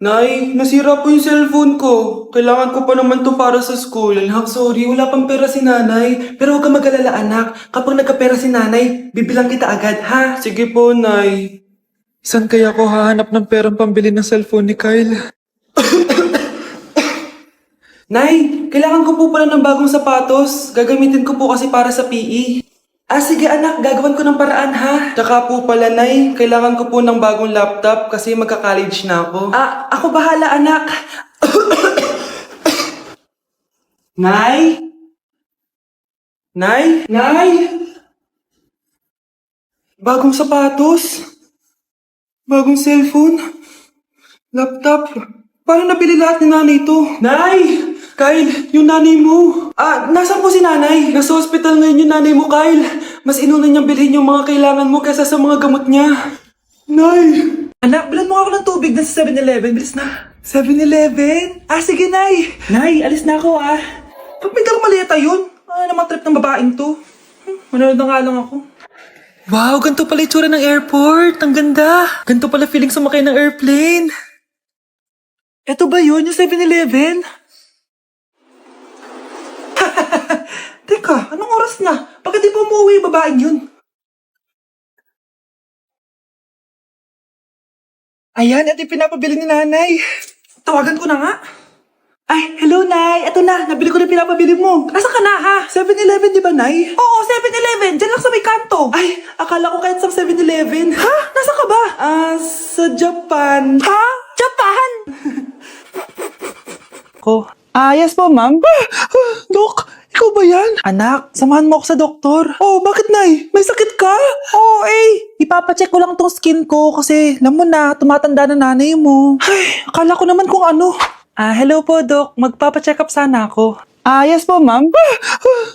Nay, nasira po yung cellphone ko. Kailangan ko pa naman to para sa school. Anak, sorry, wala pang pera si nanay. Pero huwag ka mag-alala, anak. Kapag nagkapera si nanay, bibilang kita agad, ha? Sige po, nay. Saan kaya ako hahanap ng perang pambili ng cellphone ni Kyle? Nay, kailangan ko po pala ng bagong sapatos. Gagamitin ko po kasi para sa PE. Ah, sige anak, gagawin ko ng paraan ha. Tsaka po pala, Nay, kailangan ko po ng bagong laptop kasi magka-college na ako. Ah, ako bahala anak. Nay? Nay? Nay? Bagong sapatos? Bagong cellphone? Laptop? Paano nabili lahat ni nanay ito? Nay! Kyle, yung nanay mo. Ah, nasaan po si nanay? Nasa hospital ngayon yung nanay mo, Kyle. Mas inuna niyang bilhin yung mga kailangan mo kaysa sa mga gamot niya. Nay! Anak, bilan mo ako ng tubig na sa 7-Eleven. Bilis na. 7-Eleven? Ah, sige, Nay. Nay, alis na ako, ah. Ba't may dalang maleta yun? Ano naman trip ng babaeng to? Manonood na nga lang ako. Wow, ganito pala itsura ng airport. Ang ganda. Ganito pala feeling sumakay ng airplane. Eto ba yun, yung 7-Eleven? Teka, anong oras na? Bakit di pa umuwi yung babaeng yun? Ayan, ito yung pinapabili ni nanay. Tawagan ko na nga. Ay, hello, Nay. Eto na, nabili ko na yung pinapabili mo. Nasaan ka na, ha? 7-Eleven, di ba, Nay? Oo, 7-Eleven. Diyan lang sa may kanto. Ay, akala ko kahit sa 7-Eleven. Ha? Nasaan ka ba? Sa Japan. Ha? Japan? Ko. Yes po, ma'am. Dok, ikaw ba yan? Anak, samahan mo ako sa doktor. Oh, bakit, Nay? May sakit ka? Oo, ipapacheck ko lang tong skin ko kasi alam mo na, tumatanda na nanay mo. Ay, akala ko naman kung ano. Hello po, Dok. Magpapacheck up sana ako. Yes po, ma'am.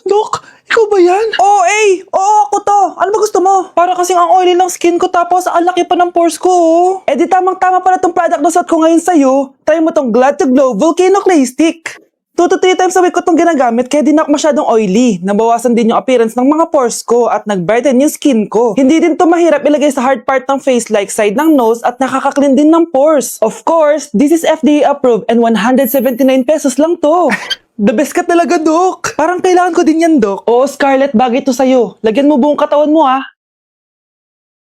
Dok, ikaw ba yan? Oo, ako to. Ano ba gusto mo? Para kasing ang oily ng skin ko tapos ang laki pa ng pores ko, oh. Eh di tamang-tama pala tong product na suot ko ngayon sa'yo. Try mo tong Glad to Glow Volcano Clay Stick. 2 to 3 times a week ko itong ginagamit kaya di na ako masyadong oily. Nabawasan din yung appearance ng mga pores ko at nag-brighten yung skin ko. Hindi din to mahirap ilagay sa hard part ng face like side ng nose at nakaka-clean din ng pores. Of course, this is FDA approved and 179 pesos lang to. The best ka talaga, Dok. Parang kailangan ko din yan, Dok. Oo, Scarlett, bagay to sa'yo. Lagyan mo buong katawan mo, ah.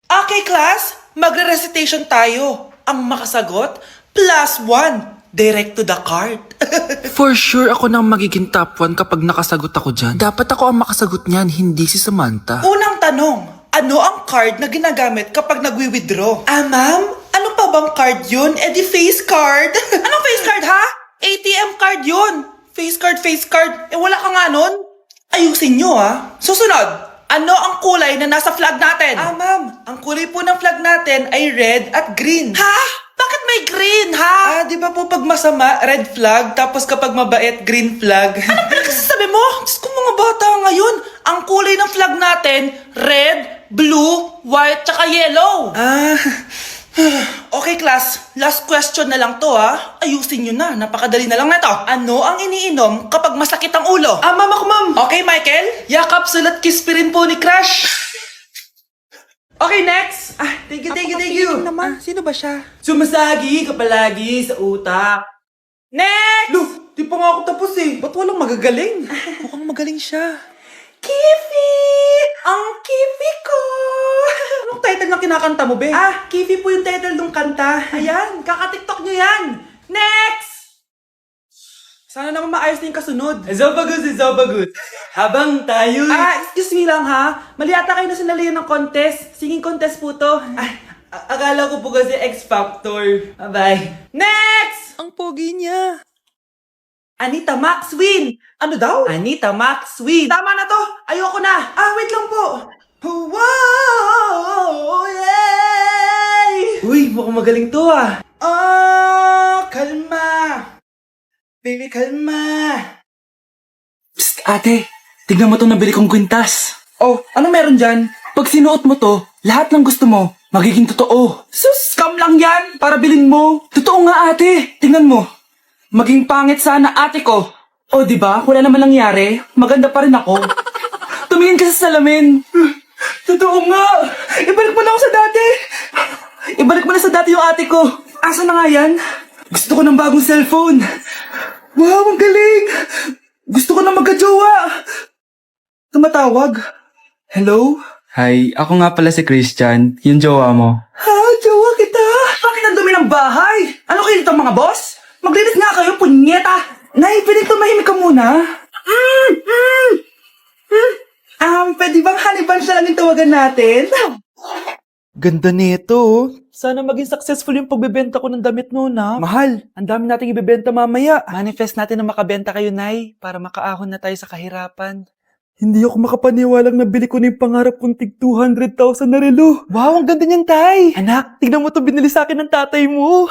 Okay, class. Magre-recitation tayo. Ang makasagot, +1. Direct to the card. For sure ako nang magiging top 1 kapag nakasagot ako dyan. Dapat ako ang makasagot niyan, hindi si Samantha. Unang tanong, ano ang card na ginagamit kapag nagwi-withdraw? Ma'am? Ano pa bang card yun? Eh di face card. Anong face card, ha? ATM card yun. Face card, face card. Eh wala ka nga nun? Ayusin nyo, ha? Susunod, ano ang kulay na nasa flag natin? Ma'am, ang kulay po ng flag natin ay red at green. Ha? Bakit may green, ha? Di ba po pag masama, red flag, tapos kapag mabait, green flag? Ano pinagsasabi mo? Diyos ko mga bata ngayon, ang kulay ng flag natin, red, blue, white, tsaka yellow. Okay class, last question na lang to ha. Ayusin nyo na, napakadali na lang na to. Ano ang iniinom kapag masakit ang ulo? Ma'am ako ma'am. Okay Michael, yakap, sulat, kiss pa rin po ni Crush. Okay, next! Thank you. Naman, sino ba siya? Sumasagi ka palagi sa utak. Next! Lo, di pa nga ako tapos eh. Ba't walang magagaling? Mukhang magaling siya. Kifi! Ang Kifi ko! Anong title ng kinakanta mo, be? Kifi po yung title ng kanta. Ayan, kaka-tiktok nyo yan. Next! Sana naman maayos na yung kasunod. Zobagut. Habang tayo... excuse me lang ha. Mali ata kayo na sinalihan ng contest. Singing contest po to. Akala ko po kasi X Factor. Bye-bye. Next! Ang pogi niya. Anita Maxwin! Ano daw? Anita Maxwin! Tama na to! Ayoko na! Wait lang po! Wow! Yay! Uy, mukhang magaling to ah! Kalma! Baby, kalma! Psst, ate! Tignan mo itong nabili kong kwintas! Oh, ano meron dyan? Pag sinuot mo to, lahat ng gusto mo, magiging totoo. Sus, scam lang yan! Para bilhin mo! Totoo nga ate! Tingnan mo! Maging pangit sana ate ko. O diba, wala naman nangyari. Maganda pa rin ako. Tumingin ka sa salamin. Totoo nga. Ibalik mo na ako sa dati. Ibalik mo na sa dati yung ate ko. Asa na nga yan? Gusto ko ng bagong cellphone. Wow, ang galing! Gusto ko na magka-jowa. Tumatawag. Hello? Hi, ako nga pala si Christian, yung jowa mo. Ha? Jowa kita? Bakit ang dumi ng bahay? Ano kayo dito mga boss? Maglinis nga kayo, punyeta! Nay, pwede tumahimik ka muna? Pwede bang haniban siya lang yung tawagan natin? Ganda nito, oh. Sana maging successful yung pagbebenta ko ng damit noon, ha? Mahal, ang dami nating ibebenta mamaya. Manifest natin na makabenta kayo, Nay, para makaahon na tayo sa kahirapan. Hindi ako makapaniwalang nabili ko na yung pangarap kong tig 200,000 na relo. Wow, ang ganda niyan, Tay! Anak, tignan mo to binili sa akin ng tatay mo.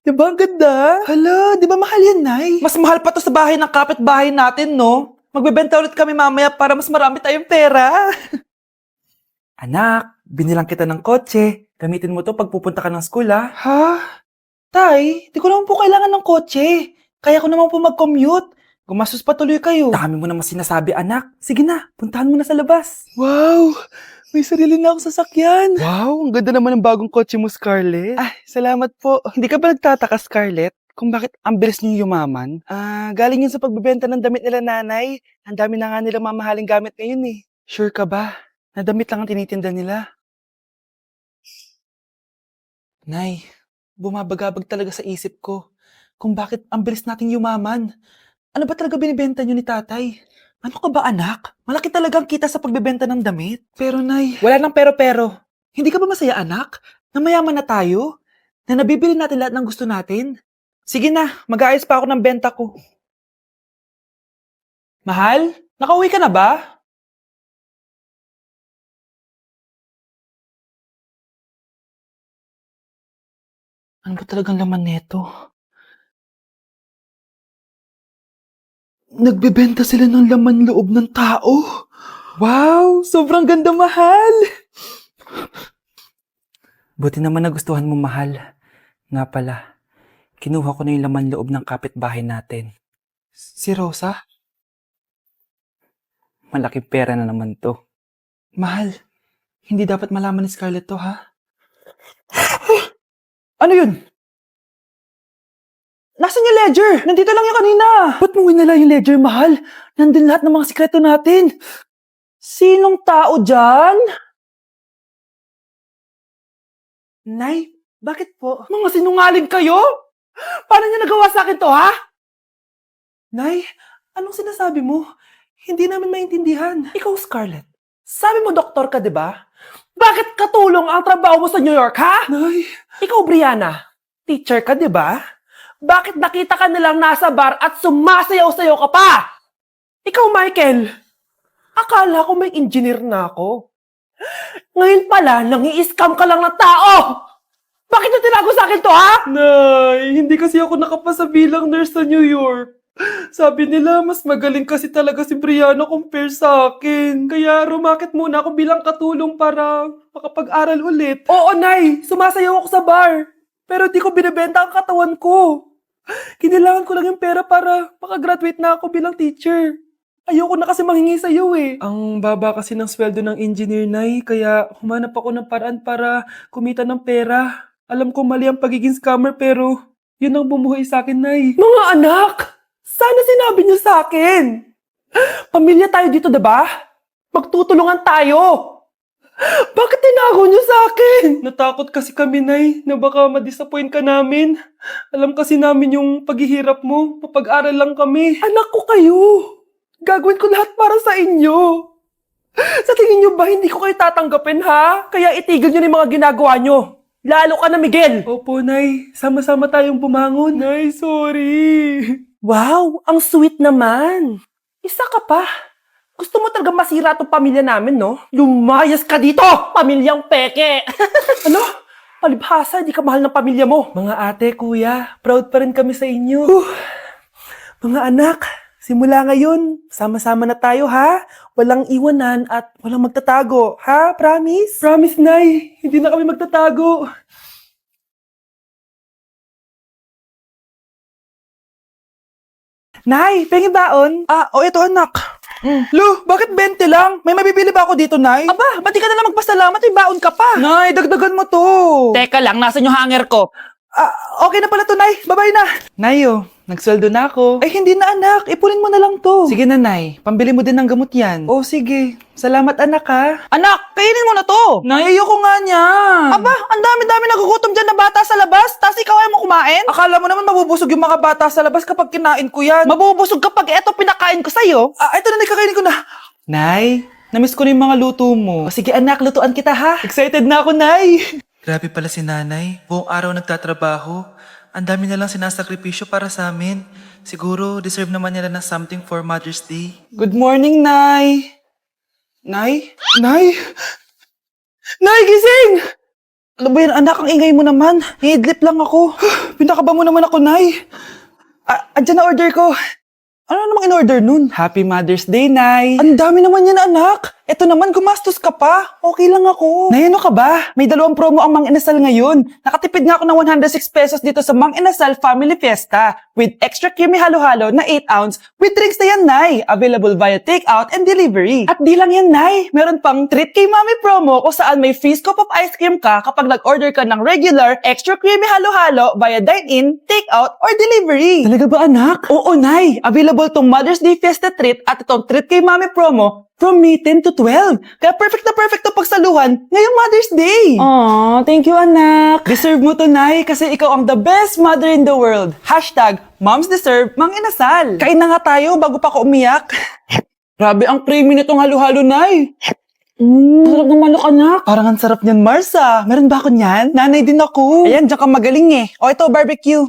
Diba ang ganda? Hala, di ba mahal yan, Nay? Mas mahal pa to sa bahay ng kapitbahay natin, no? Magbebenta ulit kami mamaya para mas marami tayong pera. Anak, binilang kita ng kotse. Gamitin mo to pag pupunta ka ng school, ha? Ha? Tay, di ko naman po kailangan ng kotse. Kaya ko naman po mag-commute. Gumastos pa tuloy kayo. Dami mo naman sinasabi, anak. Sige na, puntahan mo na sa labas. Wow! May sarili na ako sasakyan. Wow, ang ganda naman ng bagong kotse mo, Scarlett. Ah, salamat po. Hindi ka ba nagtataka, Scarlett, kung bakit ang bilis niyo yumaman? Galing yun sa pagbebenta ng damit nila nanay. Ang dami na nga nilang mamahaling gamit ngayon eh. Sure ka ba? Na damit lang ang tinitinda nila? Nay, bumabagabag talaga sa isip ko kung bakit ang bilis nating yumaman. Ano ba talaga binibenta niyo ni tatay? Ano ka ba anak? Malaki talagang kita sa pagbebenta ng damit. Pero nay, wala nang pero-pero. Hindi ka ba masaya anak? Na mayaman na tayo? Na nabibili natin lahat ng gusto natin? Sige na, mag-aayos pa ako ng benta ko. Mahal, nakauwi ka na ba? Ano ba talagang laman neto? Nagbebenta sila ng laman loob ng tao. Wow, sobrang ganda, mahal. Buti naman nagustuhan mo, mahal. Nga pala, kinuha ko na yung laman loob ng kapitbahay natin. Si Rosa? Malaking pera na naman to. Mahal, hindi dapat malaman ni Scarlett to, ha? Ano yun? Nasaan yung ledger? Nandito lang yung kanina. Ba't mo winala yung ledger, mahal? Nandun lahat ng mga sikreto natin. Sinong tao dyan? Nay, bakit po? Mga sinungaling kayo? Paano niyo nagawa sa akin to, ha? Nay, anong sinasabi mo? Hindi namin maintindihan. Ikaw, Scarlett, sabi mo doktor ka, di ba? Bakit katulong ang trabaho mo sa New York, ha? Nay. Ikaw, Brianna, teacher ka, di ba? Bakit nakita ka nilang nasa bar at sumasayaw-sayaw ka pa? Ikaw, Michael, akala ko may engineer na ako. Ngayon pala, nangi-scam ka lang ng tao! Bakit yung tinago sa akin to, ha? Nay, hindi kasi ako nakapasa bilang nurse sa New York. Sabi nila, mas magaling kasi talaga si Brianna compare sa akin. Kaya rumakit muna ako bilang katulong para makapag-aral ulit. Oo, Nay, sumasayaw ako sa bar. Pero di ko binibenta ang katawan ko. Kailangan ko lang yung pera para makagraduate na ako bilang teacher. Ayoko na kasi manghingi sa'yo eh. Ang baba kasi ng sweldo ng engineer, Nay, kaya humanap ako ng paraan para kumita ng pera. Alam ko mali ang pagiging scammer pero yun ang bumuhay sa akin, Nay. Mga anak! Sana sinabi niyo sa akin! Pamilya tayo dito, diba? Magtutulungan tayo! Bakit tinago niyo sa akin? Natakot kasi kami, Nay, na baka ma-disappoint ka namin. Alam kasi namin yung paghihirap mo. Mapag-aral lang kami. Anak ko kayo. Gagawin ko lahat para sa inyo. Sa tingin niyo ba hindi ko kayo tatanggapin, ha? Kaya itigil niyo na yung mga ginagawa niyo. Lalo ka na, Miguel. Opo, Nay. Sama-sama tayong bumangon. Nay, sorry. Wow, ang sweet naman. Isa ka pa. Gusto mo talaga masira itong pamilya namin, no? Lumayas ka dito, pamilyang peke! Ano? Palibhasa, di ka mahal ng pamilya mo. Mga ate, kuya, proud pa rin kami sa inyo. Mga anak, simula ngayon, sama-sama na tayo, ha? Walang iwanan at walang magtatago, ha? Promise? Promise, Nay. Hindi na kami magtatago. Nay, pengi baon? Ito anak. Lo, bakit 20 lang? May mabibili ba ako dito, Nay? Aba, ba't di ka na lang magpasalamat? May baon ka pa. Nay, dagdagan mo to. Teka lang, nasan yung hanger ko? Okay na pala to, Nay. Babay na. Nay, nagsweldo na ako. Ay, hindi na, anak. Ipunin mo na lang to. Sige na, Nay. Pambili mo din ng gamot yan. Oh, sige. Salamat, anak, ha. Anak, kainin mo na to. Nay, ayoko nga niya. Aba, ang dami-dami nagugutom dyan na bata sa labas, tas ikaw ay mo kumain? Akala mo naman mabubusog yung mga bata sa labas kapag kinain ko yan. Mabubusog kapag eto pinakain ko sa'yo. Eto na, kakainin ko na. Nay, namiss ko na yung mga luto mo. O, sige, anak, lutuan kita, ha. Excited na ako, Nay. Grabe pala si nanay. Buong araw nagtatrabaho. Ang dami na lang sinasakripisyo para sa amin. Siguro, deserve naman nila ng something for Mother's Day. Good morning, Nay. Nay? Nay? Nay, gising! Ano ba yan, anak? Ang ingay mo naman. Hihidlip lang ako. Pinakaba mo naman ako, Nay. Andyan na order ko. Ano namang in-order nun? Happy Mother's Day, Nay. Ang dami naman yan, anak. Eto naman, gumastos ka pa. Okay lang ako. Nay, ano ka ba? May 2 promo ang Mang Inasal ngayon. Nakatipid nga ako ng 106 pesos dito sa Mang Inasal Family Fiesta with extra creamy halo-halo na 8 ounce with drinks na yan, Nay. Available via takeout and delivery. At di lang yan, Nay. Meron pang Treat kay Mami promo kung saan may free scoop of ice cream ka kapag nag-order ka ng regular extra creamy halo-halo via dine-in, takeout, or delivery. Talaga ba, anak? Oo, Nay. Available tong Mother's Day Fiesta Treat at itong Treat kay Mami promo from May 10 to 12. Kaya perfect na perfect to pagsaluhan ngayong Mother's Day. Aw, thank you, anak. Deserve mo to, Nay, kasi ikaw ang the best mother in the world. Hashtag, Moms Deserve Mang Inasal. Kain na nga tayo bago pa ako umiyak. Grabe ang creamy nitong halo-halo, Nay. Sarap ng manok, anak. Parang ang sarap niyan, Marsa. Meron ba ako niyan? Nanay din ako. Ayan, diyan ka magaling eh. O ito, barbecue.